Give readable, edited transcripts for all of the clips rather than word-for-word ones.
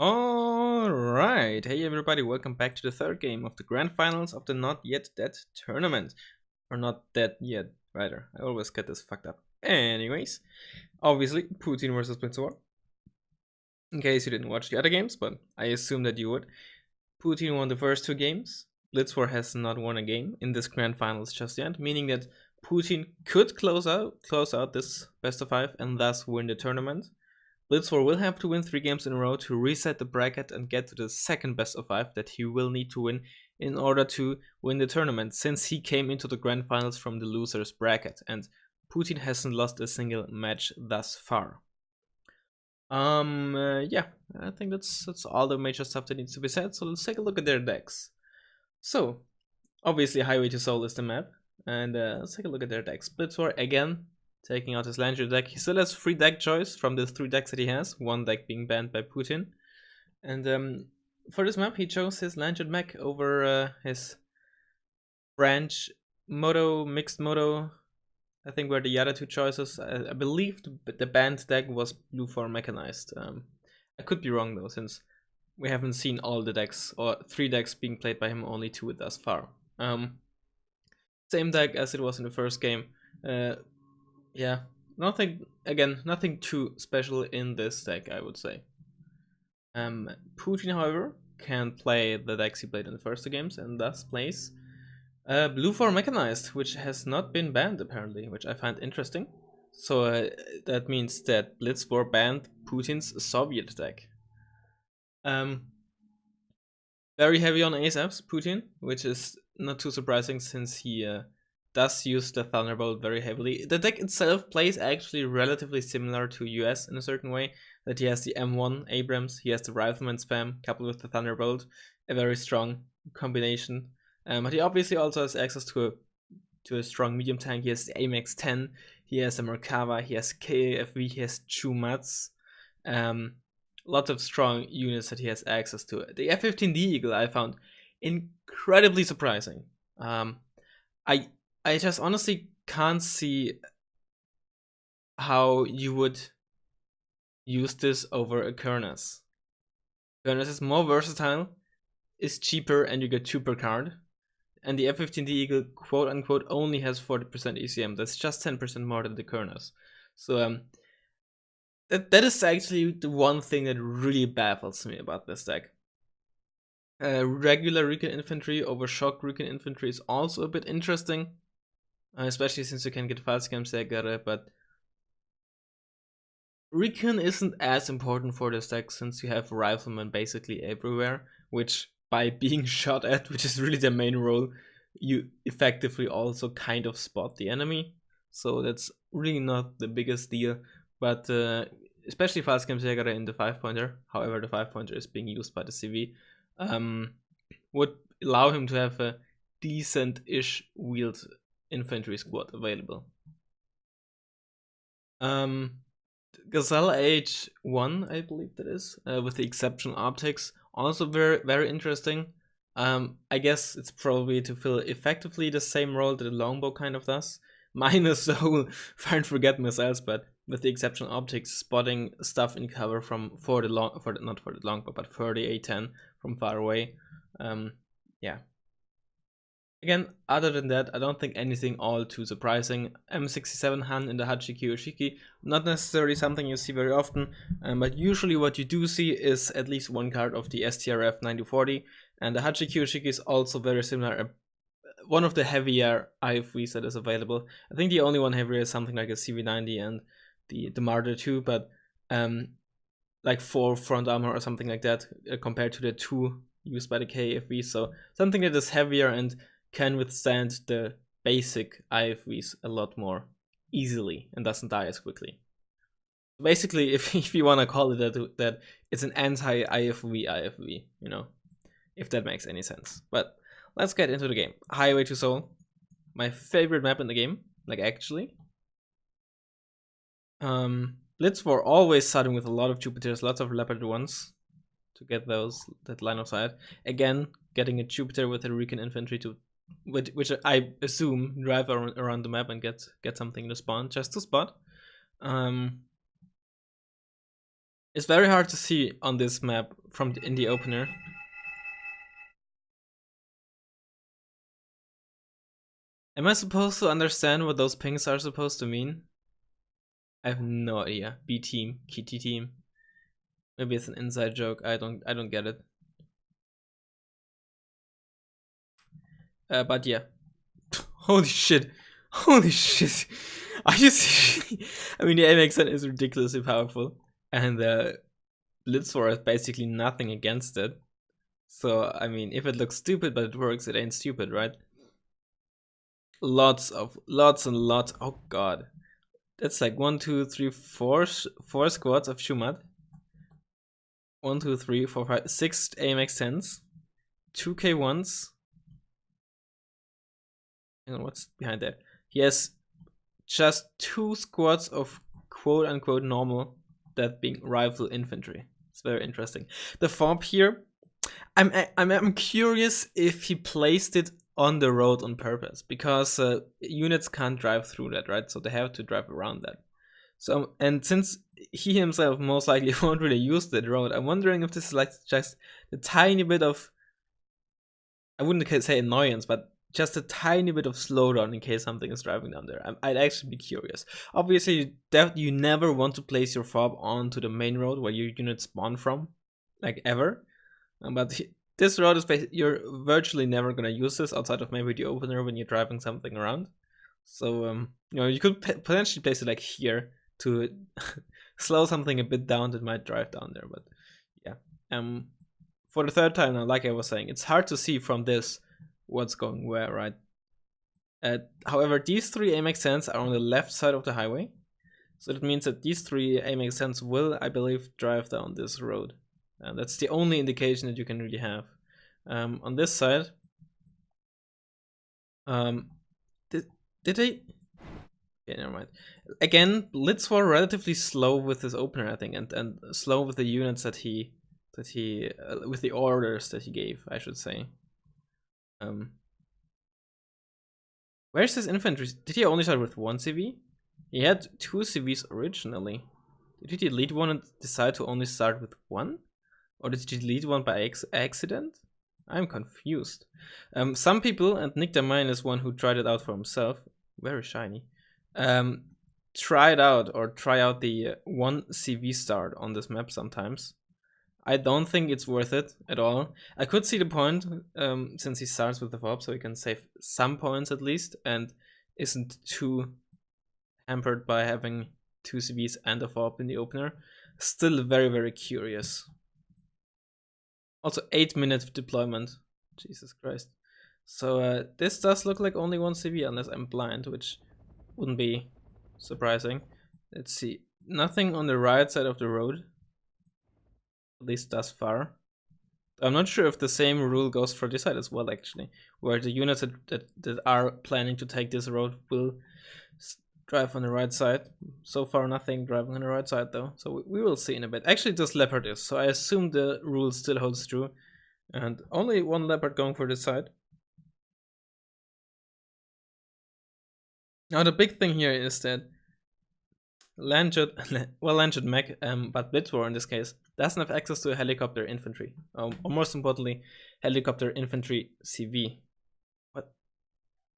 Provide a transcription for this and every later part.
Alright, hey everybody, welcome back to the third game of the grand finals of the Not-Yet-Dead Tournament. Or not dead yet, rather. I always get this fucked up. Anyways, obviously, Putin versus Blitzwar. In case you didn't watch the other games, but I assume that you would. Putin won the first two games. Blitzwar has not won a game in this grand finals just yet, meaning that Putin could close out this best of 5 and thus win the tournament. Blitzwar will have to win 3 games in a row to reset the bracket and get to the second best of 5 that he will need to win in order to win the tournament, since he came into the grand finals from the loser's bracket and Putin hasn't lost a single match thus far. Yeah, I think that's all the major stuff that needs to be said, so let's take a look at their decks. So, obviously Highway to Seoul is the map, and let's take a look at their decks. Blitzwar again, taking out his Landry deck. He still has 3 deck choice from the 3 decks that he has, 1 deck being banned by Putin. And for this map, he chose his Landry mech over his branch moto, mixed moto. I think were the other 2 choices. I believe the banned deck was blue for mechanized. I could be wrong though, since we haven't seen all the decks, or 3 decks being played by him, only 2 thus far. Same deck as it was in the first game. Yeah, nothing too special in this deck, I would say. Putin, however, can play the decks he played in the first 2 games, and thus plays blue for mechanized, which has not been banned apparently, which I find interesting. So that means that Blitzwar banned Putin's Soviet deck. Very heavy on ASAPs, Putin, which is not too surprising since he does use the Thunderbolt very heavily. The deck itself plays actually relatively similar to US in a certain way, that he has the M1 Abrams, he has the Rifleman spam coupled with the Thunderbolt, a very strong combination. But he obviously also has access to a strong medium tank. He has the AMX 10, he has a Merkava, he has KFV, he has Chumats. Lots of strong units that he has access to. The F-15D Eagle I found incredibly surprising. I just honestly can't see how you would use this over a Kernes. Kernes is more versatile, is cheaper, and you get 2 per card. And the F-15D Eagle, quote unquote, only has 40% ECM. That's just 10% more than the Kernes. So that is actually the one thing that really baffles me about this deck. Regular Recon Infantry over Shock Recon Infantry is also a bit interesting, especially since you can get Fallschirmjäger, but Recon isn't as important for this deck since you have Riflemen basically everywhere, which by being shot at, which is really the main role, you effectively also kind of spot the enemy. So that's really not the biggest deal, but especially Fallschirmjäger in the 5-pointer, however the 5-pointer is being used by the CV, would allow him to have a decent-ish wheeled infantry squad available. Gazelle H1, I believe that is, with the exceptional optics, also very, very interesting. I guess it's probably to fill effectively the same role that the longbow kind of does, minus the whole find forget missiles, but with the exceptional optics, spotting stuff in cover for the longbow, but for the A10 from far away. Yeah. Again, other than that, I don't think anything all too surprising. M67 Han in the Hachi Kiyoshiki, not necessarily something you see very often, but usually what you do see is at least 1 card of the STRF 9040, and the Hachi Kiyoshiki is also very similar, one of the heavier IFVs that is available. I think the only one heavier is something like a CV90 and the Marder 2, but like 4 front armor or something like that, compared to the 2 used by the KFV, so something that is heavier and can withstand the basic IFVs a lot more easily and doesn't die as quickly. Basically, if you want to call it that it's an anti-IFV, you know, if that makes any sense. But let's get into the game. Highway to Seoul, my favorite map in the game, like actually. Blitzwar always starting with a lot of Jupiters, lots of Leopard ones to get that line of sight. Again, getting a Jupiter with a Recon Infantry to which I assume drive around the map and get something to spawn, just to spot. It's very hard to see on this map in the opener. Am I supposed to understand what those pings are supposed to mean? I have no idea. B team, Kitty team. Maybe it's an inside joke. I don't get it. But yeah. Holy shit. Holy shit. I mean, the AMXN is ridiculously powerful, and Blitzwar has basically nothing against it. So I mean, if it looks stupid but it works, it ain't stupid, right? Lots and lots. Oh god, that's like 1, 2, 3, 4 squads of Shumat. 1, 2, 3, 4, 5, 6 AMX10s, 2 K1s. And what's behind there? He has just 2 squads of quote unquote normal, that being rifle infantry. It's very interesting. The fob here, I'm curious if he placed it on the road on purpose, because units can't drive through that, right? So they have to drive around that. So, and since he himself most likely won't really use that road, I'm wondering if this is like just a tiny bit of, I wouldn't say annoyance, but just a tiny bit of slowdown in case something is driving down there. I'd actually be curious. Obviously, you never want to place your fob onto the main road where your units spawn from, like ever. But this road is you're virtually never gonna use this outside of maybe the opener when you're driving something around. So you know, you could potentially place it like here to slow something a bit down that might drive down there. But yeah, for the third time now, like I was saying, it's hard to see from this what's going where, right? However, these 3 AMX10s are on the left side of the highway, so that means that these 3 AMX10s will, I believe, drive down this road. And that's the only indication that you can really have. On this side, did they? Yeah, never mind. Again, Blitz were relatively slow with his opener, I think, and slow with the units that he with the orders that he gave, I should say. Where's his infantry? Did he only start with 1 CV? He had 2 CVs originally. Did he delete one and decide to only start with 1? Or did he delete one by accident? I'm confused. Some people, and Nick the Mine is one who tried it out for himself, very shiny, try out the 1 CV start on this map sometimes. I don't think it's worth it at all. I could see the point, since he starts with the fob, so he can save some points at least, and isn't too hampered by having 2 CVs and a fob in the opener. Still very, very curious. Also 8-minute deployment. Jesus Christ. So this does look like only 1 CV unless I'm blind, which wouldn't be surprising. Let's see. Nothing on the right side of the road. At least thus far. I'm not sure if the same rule goes for this side as well, actually. Where the units that are planning to take this road will drive on the right side. So far nothing driving on the right side though, so we will see in a bit. Actually this leopard is, so I assume the rule still holds true, and only 1 leopard going for this side. Now the big thing here is that Landshot Mech, but Blitzwar in this case, doesn't have access to a helicopter infantry, or most importantly, helicopter infantry CV.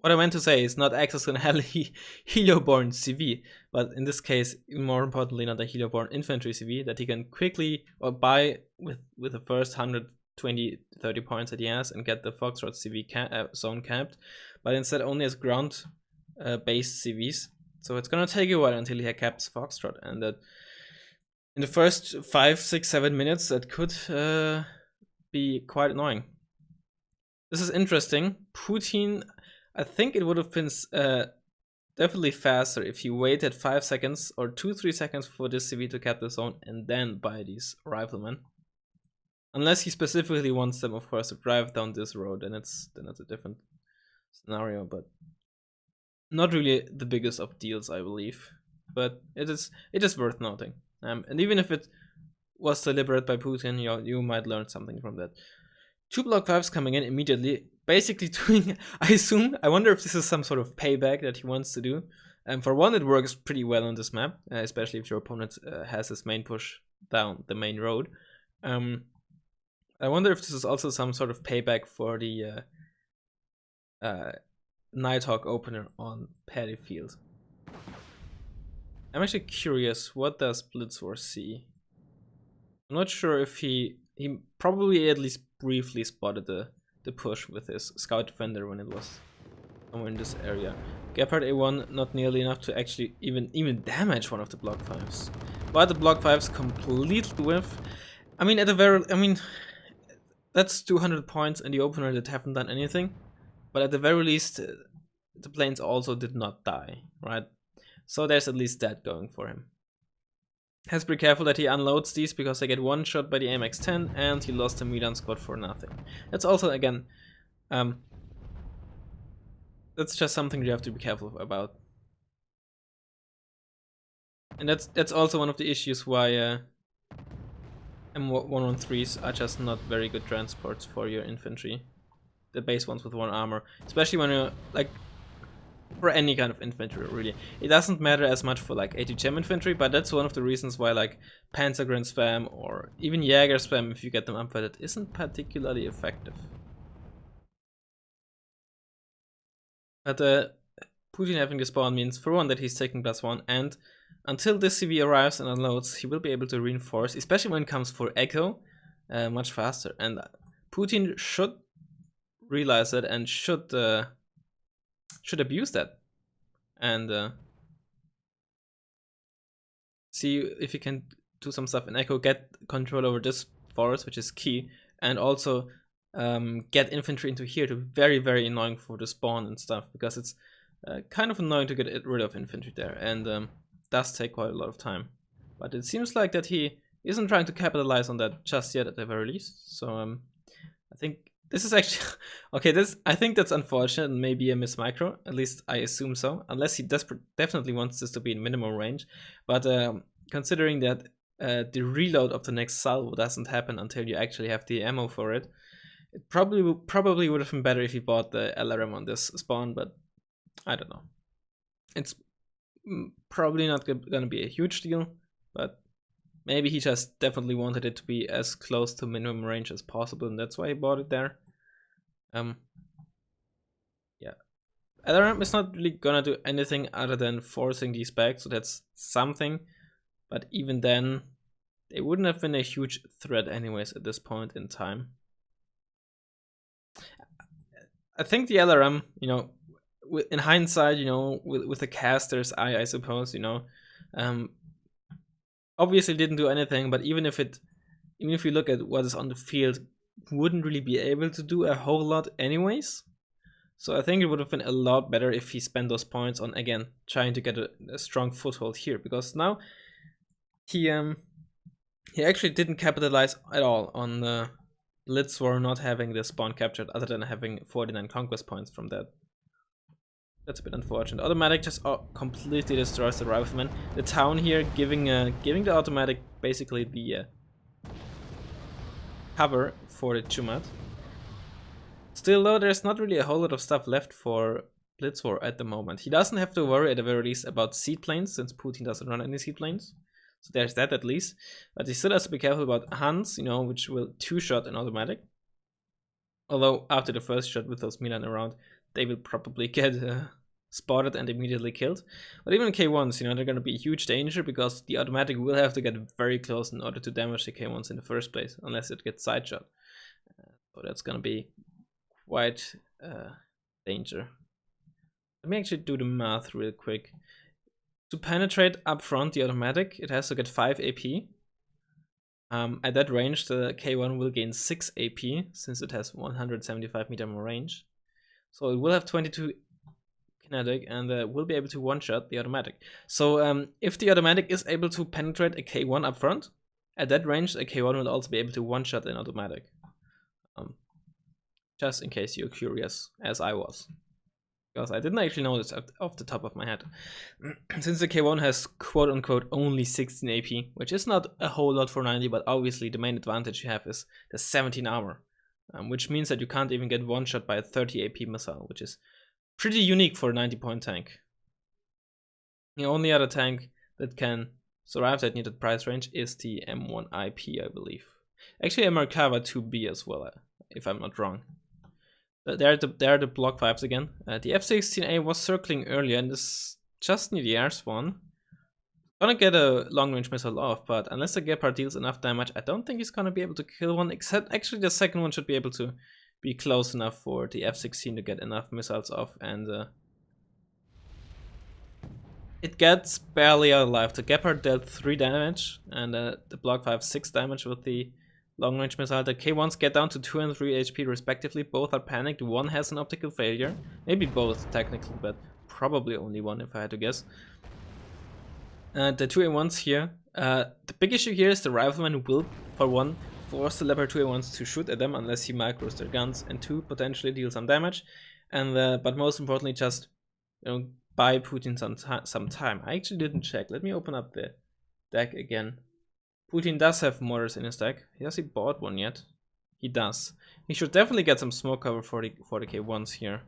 What I meant to say is not access to a Helioborn CV, but in this case, more importantly, not a Helioborn infantry CV that he can quickly buy with the first 120-30 points that he has and get the Foxtrot CV zone capped, but instead only as ground based CVs. So it's gonna take a while until he caps Foxtrot, and that in the first 5, 6, 7 minutes that could be quite annoying. This is interesting. Putin, I think it would have been definitely faster if he waited 5 seconds or 2-3 seconds for this CV to cap the zone and then buy these riflemen. Unless he specifically wants them, of course, to drive down this road, and then it's a different scenario, but not really the biggest of deals, I believe. But it is worth noting. And even if it was deliberate by Putin, you might learn something from that. 2 Block 5s coming in immediately, basically doing, I wonder if this is some sort of payback that he wants to do. And for one, it works pretty well on this map, especially if your opponent has his main push down the main road. I wonder if this is also some sort of payback for the Nighthawk opener on Paddy Field. I'm actually curious, what does Blitzwar see? I'm not sure if he probably at least briefly spotted the push with his Scout Defender when it was somewhere in this area. Gepard A1 not nearly enough to actually even damage one of the block 5s. But the block 5s completely whiff. I mean, that's 200 points in the opener that haven't done anything. But at the very least, the planes also did not die, right? So there's at least that going for him. Has to be careful that he unloads these because they get one shot by the AMX-10 and he lost the Milan squad for nothing. That's also, again, that's just something you have to be careful about. And that's also one of the issues why M113s are just not very good transports for your infantry. The base ones with 1 armor. Especially when you're, like, for any kind of infantry, really. It doesn't matter as much for, like, ATGM infantry, but that's one of the reasons why, like, Panzergrenade spam or even Jäger spam, if you get them upgraded, isn't particularly effective. But Putin having the spawn means, for one, that he's taking +1, and until this CV arrives and unloads, he will be able to reinforce, especially when it comes for Echo, much faster. And Putin should realize that and should abuse that, and see if he can do some stuff in Echo, get control over this forest, which is key, and also get infantry into here to be very, very annoying for the spawn and stuff, because it's kind of annoying to get rid of infantry there, and does take quite a lot of time. But it seems like that he isn't trying to capitalize on that just yet, at the very least. So I think this is actually okay. I think that's unfortunate and maybe a miss micro. At least I assume so, unless he definitely wants this to be in minimum range. But considering that the reload of the next salvo doesn't happen until you actually have the ammo for it, it probably would have been better if he bought the LRM on this spawn. But I don't know. It's probably not gonna be a huge deal, but maybe he just definitely wanted it to be as close to minimum range as possible, and that's why he bought it there. Yeah. LRM is not really gonna do anything other than forcing these back, so that's something. But even then, they wouldn't have been a huge threat anyways at this point in time. I think the LRM, you know, in hindsight, you know, with the caster's eye, I suppose, you know, obviously didn't do anything, but even if you look at what is on the field, wouldn't really be able to do a whole lot anyways. So I think it would have been a lot better if he spent those points on, again, trying to get a strong foothold here, because now he actually didn't capitalize at all on the Blitzwar not having the spawn captured, other than having 49 conquest points from that. That's a bit unfortunate. Automatic just completely destroys the rifleman. The town here giving the automatic basically the cover for the Chumat. Still though, there's not really a whole lot of stuff left for Blitzwar at the moment. He doesn't have to worry at the very least about seaplanes, since Putin doesn't run any seaplanes. So there's that at least. But he still has to be careful about Hans, you know, which will 2-shot an automatic. Although after the first shot with those Milan around, they will probably get spotted and immediately killed. But even K1s, you know, they're going to be a huge danger, because the automatic will have to get very close in order to damage the K1s in the first place, unless it gets side shot. So that's going to be quite danger. Let me actually do the math real quick. To penetrate up front the automatic, it has to get 5 AP. At that range, the K1 will gain 6 AP, since it has 175 meter more range. So it will have 22 kinetic, and will be able to one-shot the automatic. So if the automatic is able to penetrate a K1 up front, at that range, a K1 will also be able to one-shot an automatic. Just in case you're curious, as I was. Because I didn't actually know this off the top of my head. Since the K1 has quote-unquote only 16 AP, which is not a whole lot for 90, but obviously the main advantage you have is the 17 armor. Which means that you can't even get one-shot by a 30 AP missile, which is pretty unique for a 90-point tank. The only other tank that can survive that needed price range is the M1 IP, I believe. Actually, a Merkava 2B as well, if I'm not wrong. There are the block 5s again. The F-16A was circling earlier and is just near the air spawn. Gonna get a long-range missile off, but unless the Gepard deals enough damage, I don't think he's gonna be able to kill one, except actually the second one should be able to be close enough for the F-16 to get enough missiles off, and it gets barely out alive. The Gepard dealt 3 damage, and the block 5 6 damage with the long-range missile. The K1s get down to 2 and 3 HP respectively. Both are panicked. One has an optical failure. Maybe both, technically, but probably only one if I had to guess. The 2A1s here. The big issue here is the Rifleman will, for one, force the Leopard 2A1s to shoot at them unless he micros their guns, and 2, potentially deal some damage. And but most importantly, just buy Putin some time. I actually didn't check. Let me open up the deck again. Putin does have mortars in his deck. Has he bought one yet? He does. He should definitely get some smoke cover for the K1s here,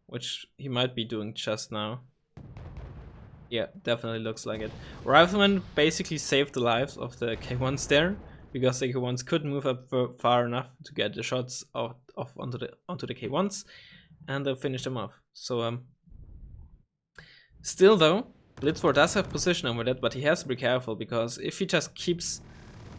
which he might be doing just now. Yeah, definitely looks like it. Rifleman basically saved the lives of the K1s there, because the K1s couldn't move up far enough to get the shots off onto the K1s, and they finished them off. So still though, Blitzwar does have position over that, but he has to be careful, because if he just keeps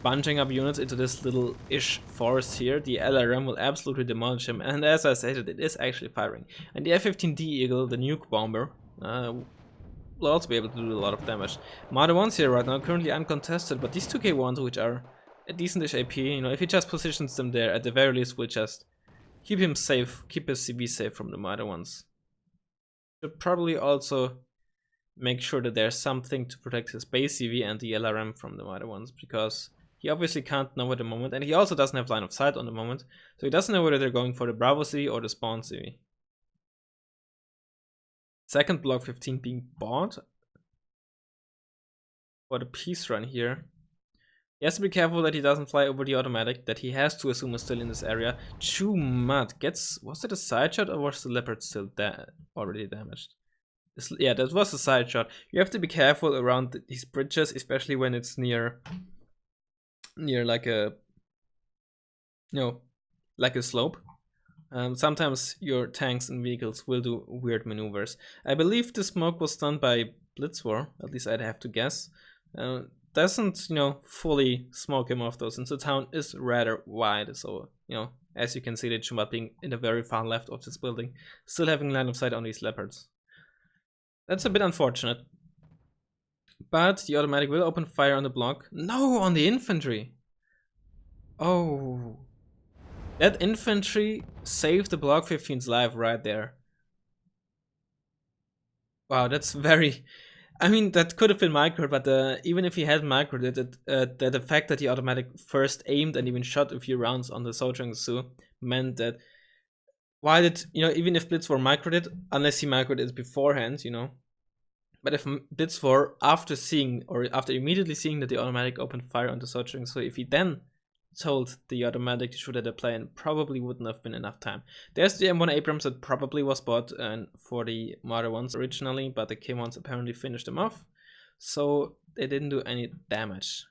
bunching up units into this little-ish forest here, the LRM will absolutely demolish him, and as I stated, it is actually firing. And the F-15D Eagle, the nuke bomber, will also be able to do a lot of damage. Marder 1s here right now, currently uncontested, but these 2K1s, which are a decentish AP, if he just positions them there, at the very least will just keep him safe, keep his CV safe from the Marder 1s. Should probably also make sure that there's something to protect his base CV and the LRM from the Marder 1s, because he obviously can't know at the moment, and he also doesn't have line of sight on the moment, so he doesn't know whether they're going for the Bravo CV or the Spawn CV. Second block 15 being bought for the peace run here. He has to be careful that he doesn't fly over the automatic, that he has to assume is still in this area. Chew Mud gets, was it a side shot or was the Leopard still already damaged? Yeah, that was a side shot. You have to be careful around these bridges, especially when it's near like a, like a slope. Sometimes your tanks and vehicles will do weird maneuvers. I believe the smoke was done by Blitzwar, at least I'd have to guess. Doesn't, fully smoke him off though, since the town is rather wide, so, as you can see, the Chumat being in the very far left of this building, still having line of sight on these leopards. That's a bit unfortunate. But the automatic will open fire on the block. No, on the infantry! Oh. That infantry saved the block 15's life right there. Wow, that's very... I mean, that could have been microed, but even if he had microed it, the fact that the automatic first aimed and even shot a few rounds on the Sojang Su meant that while it, even if Blitzwar microed it, unless he microed it beforehand, but if Blitzwar, after immediately seeing that the automatic opened fire on the Sojang Su, if he then told the automatic to shoot at a plane, probably wouldn't have been enough time. There's the M1 Abrams that probably was bought for the Marder 1s originally, but the K1s apparently finished them off, so they didn't do any damage.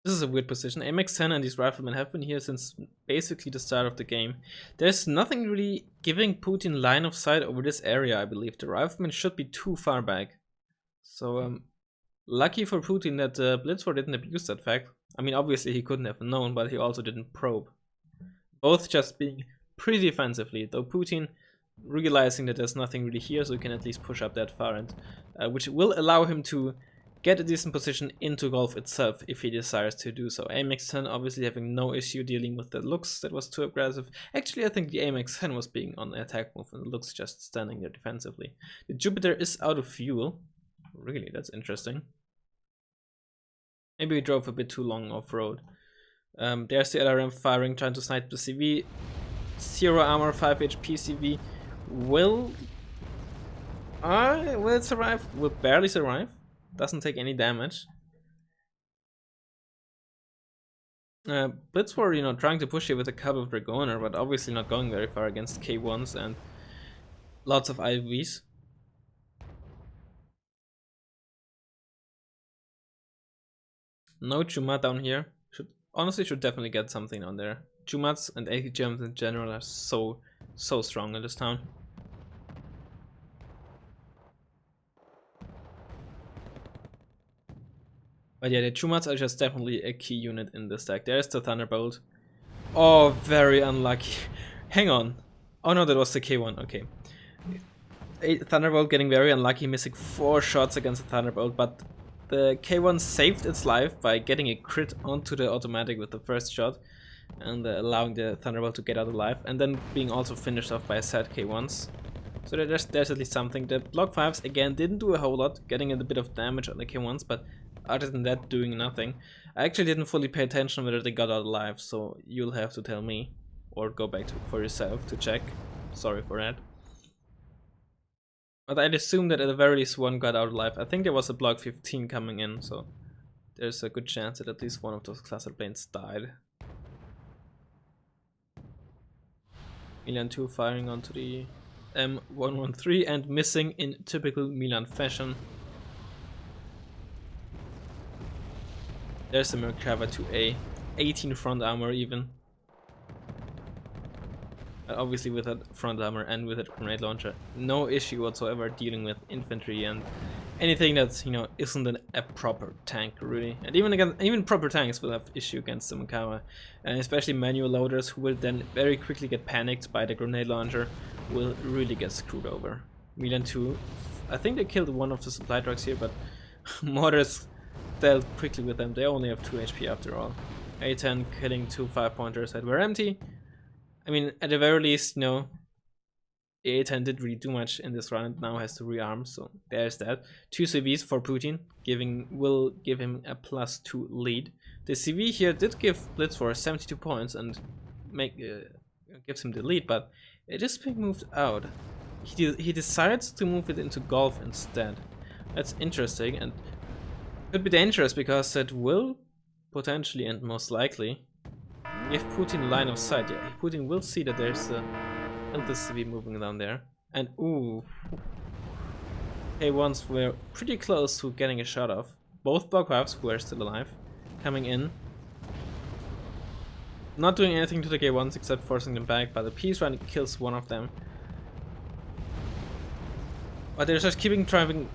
This is a weird position. AMX-10 and these riflemen have been here since basically the start of the game. There's nothing really giving Putin line of sight over this area, I believe. The riflemen should be too far back. So, lucky for Putin that Blitzwar didn't abuse that fact. I mean, obviously he couldn't have known, but he also didn't probe. Both just being pretty defensively, though Putin realizing that there's nothing really here, so he can at least push up that far end, which will allow him to get a decent position into Gulf itself if he desires to do so. AMX-10 obviously having no issue dealing with the looks that was too aggressive. Actually, I think the AMX-10 was being on the attack move and the looks just standing there defensively. The Jupiter is out of fuel. Really, that's interesting. Maybe we drove a bit too long off-road. There's the LRM firing, trying to snipe the CV. 0 armor, 5 HP CV. Will it survive? Will barely survive. Doesn't take any damage. Blitzwar, trying to push here with a couple of Dragoner, but obviously not going very far against K1s and lots of IVs. No Chuma down here. Should definitely get something on there. Chumats and ATGMs in general are so strong in this town. But yeah, the Chumats are just definitely a key unit in this deck. There's the Thunderbolt. Oh, very unlucky. Hang on. Oh no, that was the K1. Okay. Thunderbolt getting very unlucky, missing 4 shots against the Thunderbolt, but the K1 saved its life by getting a crit onto the automatic with the first shot and allowing the Thunderbolt to get out alive, and then being also finished off by a set K1s. So there's at least something. The block 5s again didn't do a whole lot, getting a bit of damage on the K1s, but other than that, doing nothing. I actually didn't fully pay attention whether they got out alive, so you'll have to tell me or go back for yourself to check. Sorry for that. But I'd assume that at the very least one got out alive. I think there was a block 15 coming in, so there's a good chance that at least one of those cluster planes died. Milan 2 firing onto the M113 and missing in typical Milan fashion. There's the Merkava 2A, 18 front armor even. Obviously with that front armor and with that grenade launcher, no issue whatsoever dealing with infantry and anything that's, you know, isn't a proper tank really. And even proper tanks will have issue against the Merkava, and especially manual loaders who will then very quickly get panicked by the grenade launcher will really get screwed over. Milan 2, I think they killed one of the supply trucks here, but mortars dealt quickly with them. They only have 2 HP after all. A10 killing 2 5-pointers that were empty. I mean, at the very least, you know, A10 didn't really do much in this run and now has to rearm, so there's that. 2 CVs for Putin, will give him a +2 lead. The CV here did give Blitz for 72 points and gives him the lead, but it is being moved out. He decides to move it into golf instead. That's interesting and could be dangerous because it will potentially and most likely give Putin line of sight. Yeah, Putin will see that there's a CV moving down there. And ooh, K1s were pretty close to getting a shot off. Both block 5s, who are still alive, coming in. Not doing anything to the K1s except forcing them back, but the peace run kills one of them. But they're just keeping driving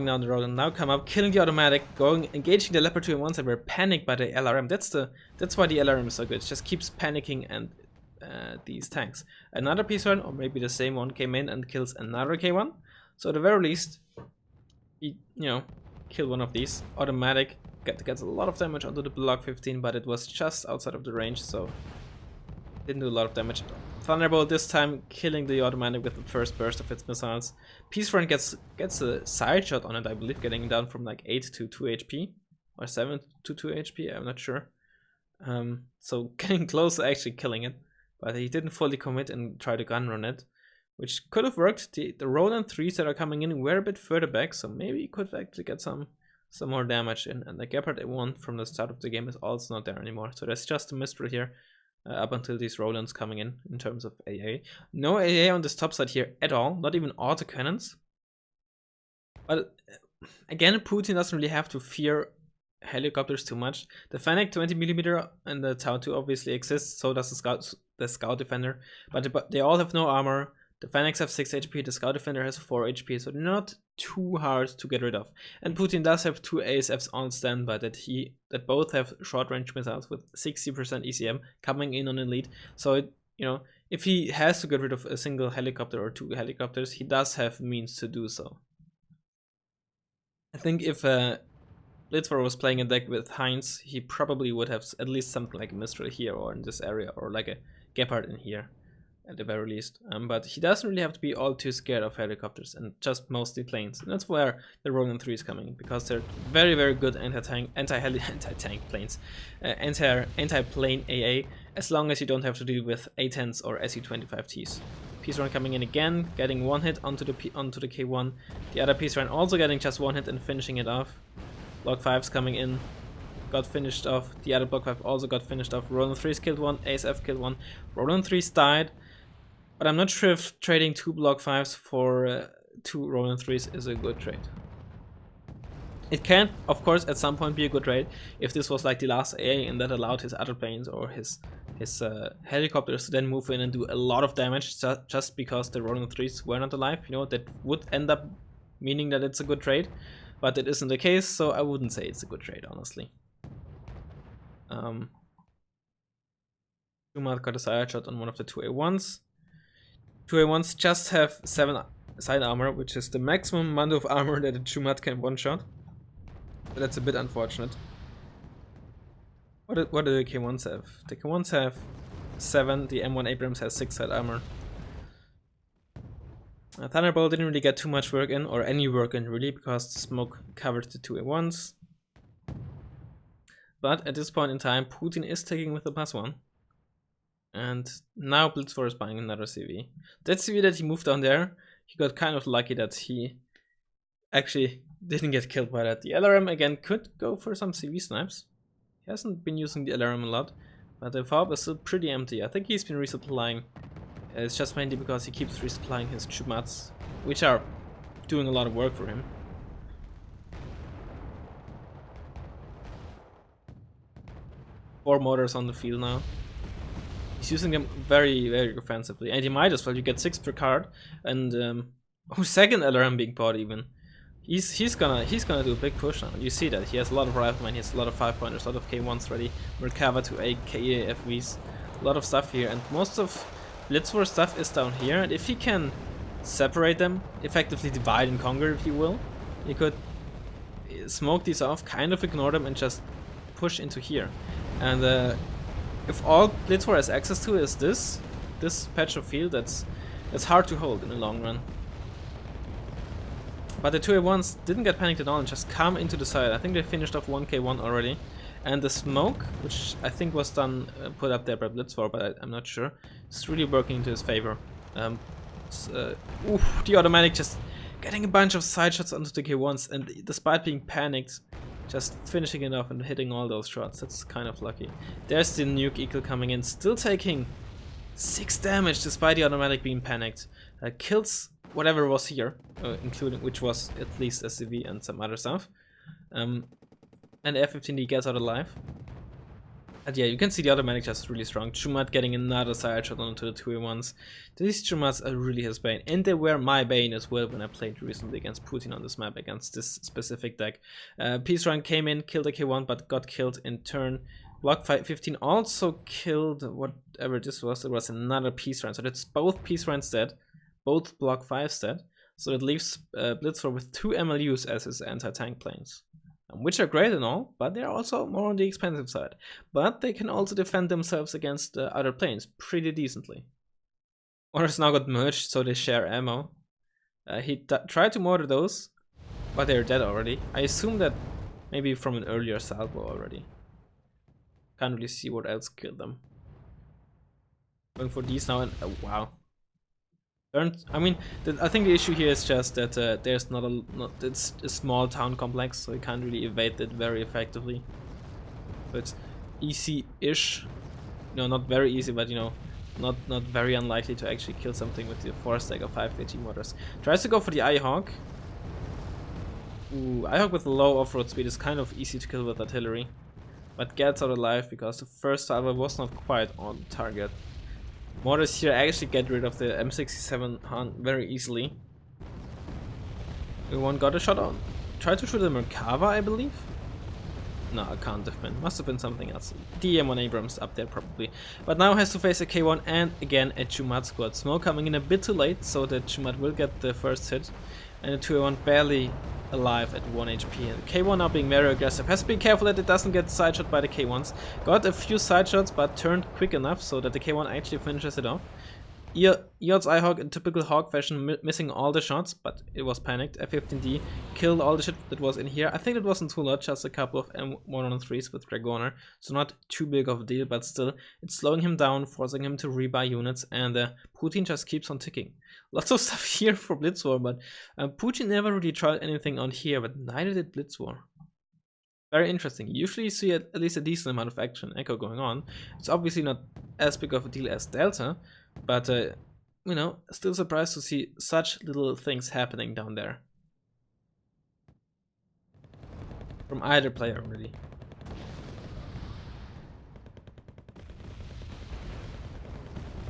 down the road and now come up, killing the automatic, engaging the Leopard 2 in once and we're panicked by the LRM. That's why the LRM is so good. It just keeps panicking and these tanks. Another piece run, or maybe the same one, came in and kills another K1. So at the very least, he, you know, killed one of these. Automatic gets a lot of damage onto the block 15, but it was just outside of the range, so didn't do a lot of damage. Thunderbolt this time killing the automatic with the first burst of its missiles. Peace Run gets a side shot on it, I believe, getting down from like 8 to 2 HP or 7 to 2 HP, I'm not sure. So getting close to actually killing it, but he didn't fully commit and try to gun run it, which could have worked. The Roland 3s that are coming in were a bit further back, so maybe he could actually get some more damage in. And the Gepard A1 from the start of the game is also not there anymore, so there's just a mystery here. Up until these Rolands coming in terms of AA. No AA on this top side here at all, not even autocannons. But again, Putin doesn't really have to fear helicopters too much. The Fennec 20mm and the Tau 2 obviously exists, so does the Scout Defender, but they all have no armor. The Fennecs have 6 HP, the Scout Defender has 4 HP, so they're not too hard to get rid of. And Putin does have 2 ASFs on standby that both have short range missiles with 60% ECM coming in on the lead. So you know, if he has to get rid of a single helicopter or 2 helicopters, he does have means to do so. I think if Blitzwar was playing a deck with Heinz, he probably would have at least something like a Mistral here or in this area, or like a Gepard in here at the very least. But he doesn't really have to be all too scared of helicopters and just mostly planes. And that's where the Ronin 3 is coming in, because they're very, very good anti-tank planes, anti-plane AA, as long as you don't have to deal with A10s or SU-25Ts. Peace Run coming in again, getting one hit onto the K1. The other Peace Run also getting just one hit and finishing it off. Block 5's coming in, got finished off. The other Block 5 also got finished off. Roland 3's killed one, ASF killed one. Roland 3's died, but I'm not sure if trading 2 Block 5s for 2 Roland 3's is a good trade. It can, of course, at some point be a good trade if this was like the last AA and that allowed his other planes or his helicopters to then move in and do a lot of damage just because the rolling threes were not alive. You know, that would end up meaning that it's a good trade, but it isn't the case, so I wouldn't say it's a good trade, honestly. Chumat got a side shot on one of the 2A1s. 2A1s just have 7 side armor, which is the maximum amount of armor that a Chumat can one-shot. So that's a bit unfortunate. What do the K1s have? The K1s have 7, the M1 Abrams has 6 side armor. Thunderbolt didn't really get too much work in, or any work in really, because the smoke covered the 2A1s. But at this point in time, Putin is taking with the +1. And now Blitzwar is buying another CV. That CV that he moved down there, he got kind of lucky that he actually didn't get killed by that. The LRM again could go for some CV snipes. He hasn't been using the LRM a lot, but the FOB is still pretty empty. I think he's been resupplying. It's just mainly because he keeps resupplying his Chumats, which are doing a lot of work for him. Four motors on the field now. He's using them very, very offensively, and he might as well. You get 6 per card, and second LRM being bought even. He's gonna do a big push now. You see that he has a lot of riflemen, he has a lot of 5-pointers, a lot of K1s ready, Merkava to AKA FVs, a lot of stuff here, and most of Blitzwar stuff is down here. And if he can separate them, effectively divide and conquer, if you will, he could smoke these off, kind of ignore them, and just push into here. And if all Blitzwar has access to is this patch of field, that's hard to hold in the long run. But the 2A1s didn't get panicked at all and just come into the side. I think they finished off 1K1 already. And the smoke, which I think was done, put up there by Blitzwar, but I'm not sure, it's really working into his favor. The automatic just getting a bunch of side shots onto the K1s, and despite being panicked, just finishing it off and hitting all those shots. That's kind of lucky. There's the nuke eagle coming in, still taking 6 damage despite the automatic being panicked. Kills whatever was here, including which was at least SCV and some other stuff. And the F-15D gets out alive. And yeah, you can see the automatic just really strong. Chumat getting another side shot onto the 2A1s. These Chumats are really his bane, and they were my bane as well when I played recently against Putin on this map, against this specific deck. Peace Run came in, killed a K1, but got killed in turn. Block 15 also killed whatever this was. It was another Peace Run, so that's both Peace Runs dead, both Block 5s dead. So it leaves Blitzwar with 2 MLUs as his anti-tank planes. Which are great and all, but they're also more on the expensive side. But they can also defend themselves against other planes pretty decently. Orders now got merged, so they share ammo. He tried to mortar those, but they're dead already. I assume that maybe from an earlier salvo already. Can't really see what else killed them. Going for these now, and wow. I mean, I think the issue here is just that there's it's a small town complex, so you can't really evade it very effectively. So it's easy-ish, not very easy, but not very unlikely to actually kill something with the 4-stack of 5 AT mortars. Tries to go for the IHawk. Ooh, IHawk with low off-road speed is kind of easy to kill with artillery, but gets out alive because the first salvo was not quite on target. Mortars here actually get rid of the M67 Han very easily. One got a shot on. Tried to shoot the Merkava, I believe. No, it can't have been. Must have been something else. The M1 Abrams up there probably. But now has to face a K1 and again a Chumat squad. Smoke coming in a bit too late, so the Chumat will get the first hit. And the 2A1 barely alive at 1 HP. And K1 now being very aggressive. Has to be careful that it doesn't get side shot by the K1s. Got a few side shots, but turned quick enough so that the K1 actually finishes it off. Eod's IHawk in typical Hawk fashion, missing all the shots, but it was panicked. F-15D killed all the shit that was in here. I think it wasn't too much, just a couple of M113s with Dragoner, so not too big of a deal, but still, it's slowing him down, forcing him to rebuy units, and Putin just keeps on ticking. Lots of stuff here for Blitzwar, but Putin never really tried anything on here, but neither did Blitzwar. Very interesting. Usually you see at least a decent amount of action echo going on. It's obviously not as big of a deal as Delta, but still surprised to see such little things happening down there. from either player, really.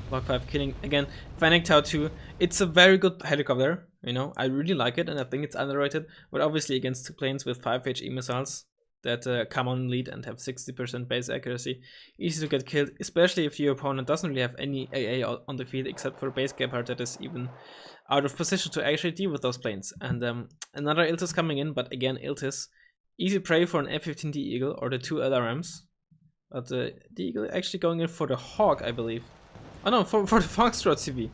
Block 5 killing again. Fennec Tau 2. It's a very good helicopter, you know. I really like it and I think it's underrated. But obviously against 2 planes with 5 HE missiles that come on lead and have 60% base accuracy, easy to get killed, especially if your opponent doesn't really have any AA on the field except for a base Gepard that is even out of position to actually deal with those planes. And another Iltis coming in, but again Iltis. Easy prey for an F-15D Eagle or the 2 LRMs. But the Eagle actually going in for the Hawk, I believe. Oh no, for the Foxtrot CV.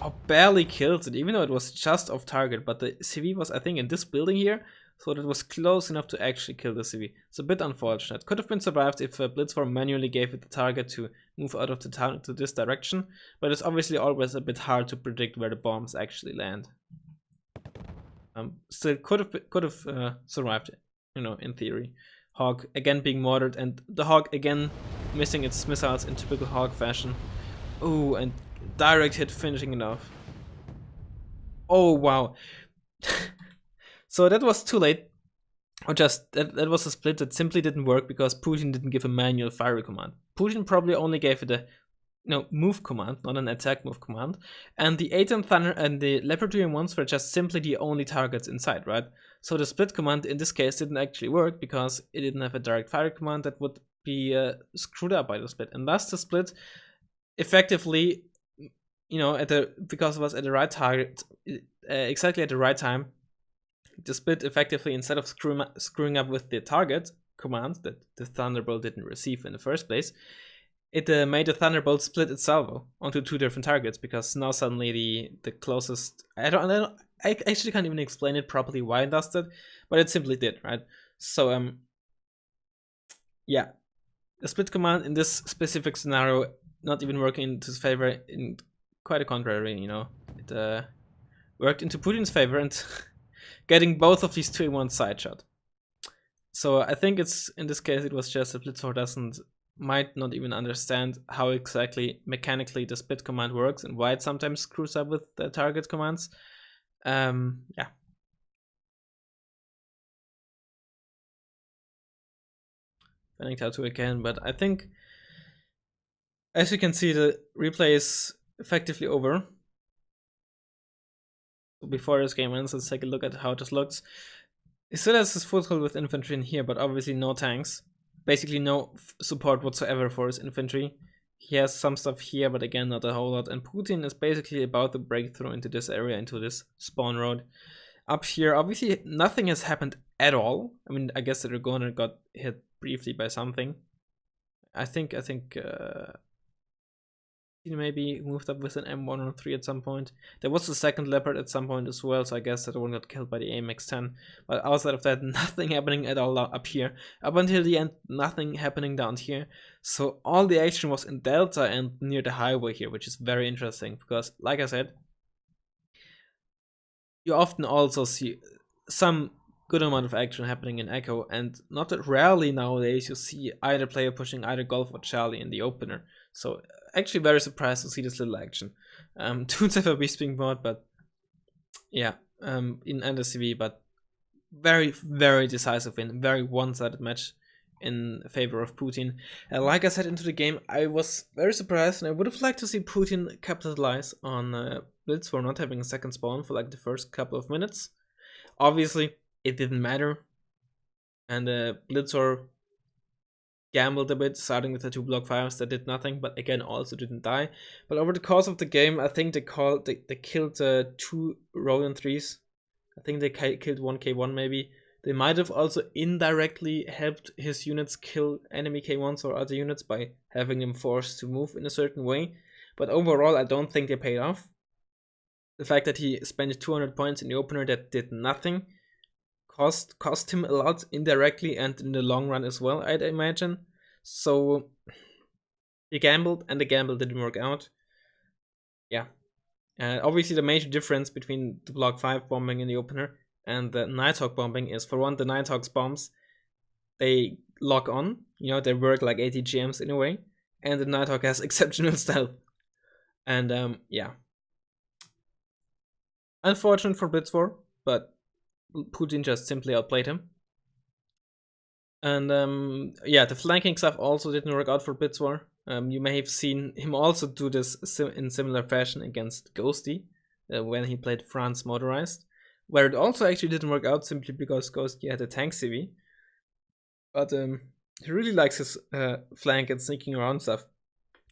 Oh, barely killed it, even though it was just off target. But the CV was, I think, in this building here, so that was close enough to actually kill the CV. It's a bit unfortunate. Could have been survived if Blitzwar manually gave it the target to move out of the town to this direction. But it's obviously always a bit hard to predict where the bombs actually land. Still could have survived, you know, in theory. Hawk again being mortared, and the Hawk again missing its missiles in typical Hawk fashion. Oh, and direct hit finishing it off. Oh wow. So that was too late. Or just that was a split that simply didn't work because Putin didn't give a manual fire command. Putin probably only gave it a move command, not an attack move command. And the 8 Thunder and the Leopard 1s were just simply the only targets inside, right? So the split command in this case didn't actually work because it didn't have a direct fire command that would be screwed up by the split. And thus the split effectively, you know, because it was at the right target, exactly at the right time, the split effectively, instead of screwing up with the target command that the Thunderbolt didn't receive in the first place, it made the Thunderbolt split its salvo onto 2 different targets, because now suddenly the closest... I actually can't even explain it properly why it does that, but it simply did, right? So, yeah. The split command in this specific scenario not even working into his favor, in quite the contrary, you know. It worked into Putin's favor and getting both of these 2 in one side shot. So I think it's, in this case, it was just that Blitzwar might not even understand how exactly mechanically the split command works and why it sometimes screws up with the target commands. Yeah. Fennec Tau 2 again, but I think, as you can see, the replay is effectively over. So before this game ends, let's take a look at how this looks. He still has his foothold with infantry in here, but obviously no tanks. Basically no support whatsoever for his infantry. He has some stuff here, but again, not a whole lot. And Putin is basically about to break through into this area, into this spawn road. Up here, obviously, nothing has happened at all. I mean, I guess the Dragoner got hit briefly by something. I think he maybe moved up with an M103 at some point. There was a second Leopard at some point as well, so I guess that one got killed by the AMX-10. But outside of that, nothing happening at all up here. Up until the end, nothing happening down here. So all the action was in Delta and near the highway here, which is very interesting, because, like I said, you often also see some good amount of action happening in Echo, and not that rarely nowadays you see either player pushing either Golf or Charlie in the opener. So actually very surprised to see this little action. Toons FRB being bought, but yeah, in Under CV, but very, very decisive win, very one-sided match in favor of Putin. Like I said into the game, I was very surprised, and I would have liked to see Putin capitalize on Blitz for not having a second spawn for like the first couple of minutes. Obviously, it didn't matter, and Blitzor gambled a bit, starting with the 2 block 5s that did nothing, but again also didn't die. But over the course of the game, I think they killed 2 Roland 3s. I think they killed 1 K1 maybe. They might have also indirectly helped his units kill enemy K1s or other units by having them forced to move in a certain way. But overall, I don't think they paid off. The fact that he spent 200 points in the opener that did nothing cost him a lot indirectly and in the long run as well, I'd imagine. So he gambled, and the gamble didn't work out. Yeah. Obviously, the major difference between the block 5 bombing in the opener and the Nighthawk bombing is, for one, the Nighthawk's bombs, they lock on, you know, they work like ATGMs in a way, and the Nighthawk has exceptional stealth. And yeah. Unfortunate for Blitzwar, but Putin just simply outplayed him. And yeah, the flanking stuff also didn't work out for Blitzwar. You may have seen him also do this in similar fashion against Ghosty when he played France Motorized, where it also actually didn't work out simply because Ghosty had a tank CV. But he really likes his flank and sneaking around stuff,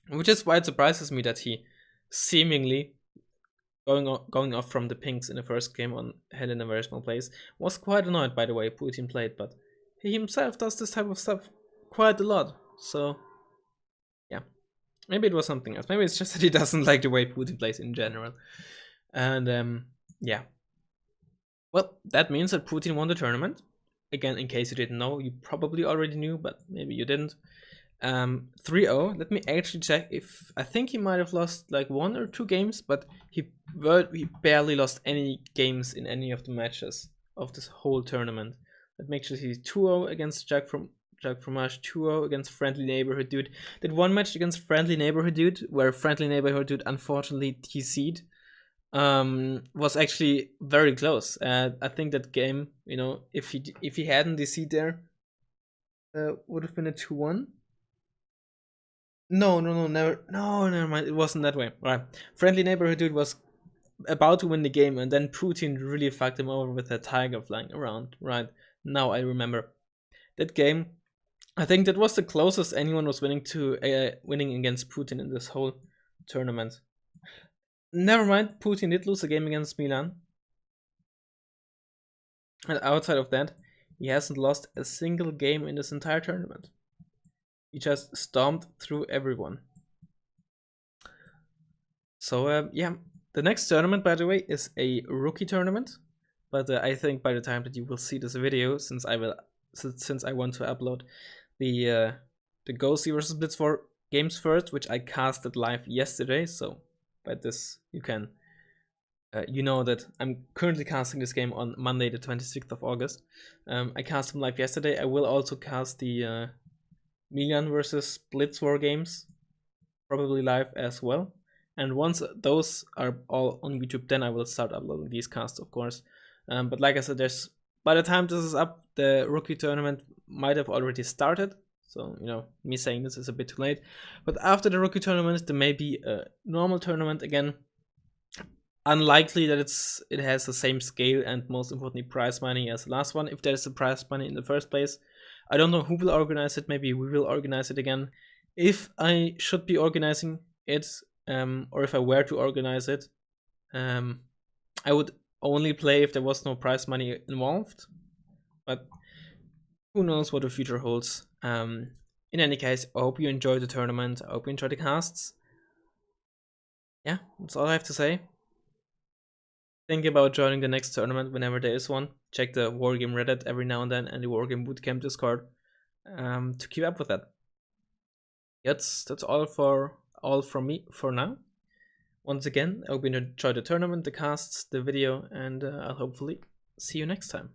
which is why it surprises me that he seemingly going off from the pinks in the first game on Hell in a very small place. Was quite annoyed by the way Putin played, but he himself does this type of stuff quite a lot. So yeah, maybe it was something else. Maybe it's just that he doesn't like the way Putin plays in general. And yeah, well, that means that Putin won the tournament. Again, in case you didn't know, you probably already knew, but maybe you didn't. 3-0. Let me actually check if I think he might have lost like 1 or 2 games, but he barely lost any games in any of the matches of this whole tournament. Let me actually see 2-0 against Jack Fromage, 2-0 against Friendly Neighborhood Dude. Did one match against Friendly Neighborhood Dude, where Friendly Neighborhood Dude unfortunately TC'd. Was actually very close. I think that game, you know, if he hadn't DC'd there, would have been a 2-1. No, never mind. It wasn't that way. Right. Friendly Neighborhood Dude was about to win the game, and then Putin really fucked him over with a tiger flying around. Right. Now I remember that game. I think that was the closest anyone was winning against Putin in this whole tournament. Never mind, Putin did lose a game against Milan. And outside of that, he hasn't lost a single game in this entire tournament. He just stomped through everyone. So yeah, the next tournament, by the way, is a rookie tournament. But I think by the time that you will see this video, since I want to upload the Ghosty vs Blitzwar games first, which I casted live yesterday, so by this you can you know that I'm currently casting this game on Monday the 26th of August. I cast them live yesterday. I will also cast the Milan vs Blitzwar games probably live as well, and once those are all on YouTube, then I will start uploading these casts, of course. But like I said, by the time this is up, the rookie tournament might have already started. So, you know, me saying this is a bit too late. But after the rookie tournament, there may be a normal tournament again. Unlikely that it has the same scale and most importantly prize money as the last one, if there's a prize money in the first place. I don't know who will organize it. Maybe we will organize it again. If I should be organizing it, or if I were to organize it, I would only play if there was no prize money involved. But who knows what the future holds. In any case, I hope you enjoyed the tournament. I hope you enjoyed the casts. Yeah, that's all I have to say. Think about joining the next tournament whenever there is one. Check the Wargame Reddit every now and then and the Wargame Bootcamp Discord to keep up with that. That's all from me for now. Once again, I hope you enjoyed the tournament, the casts, the video, and I'll hopefully see you next time.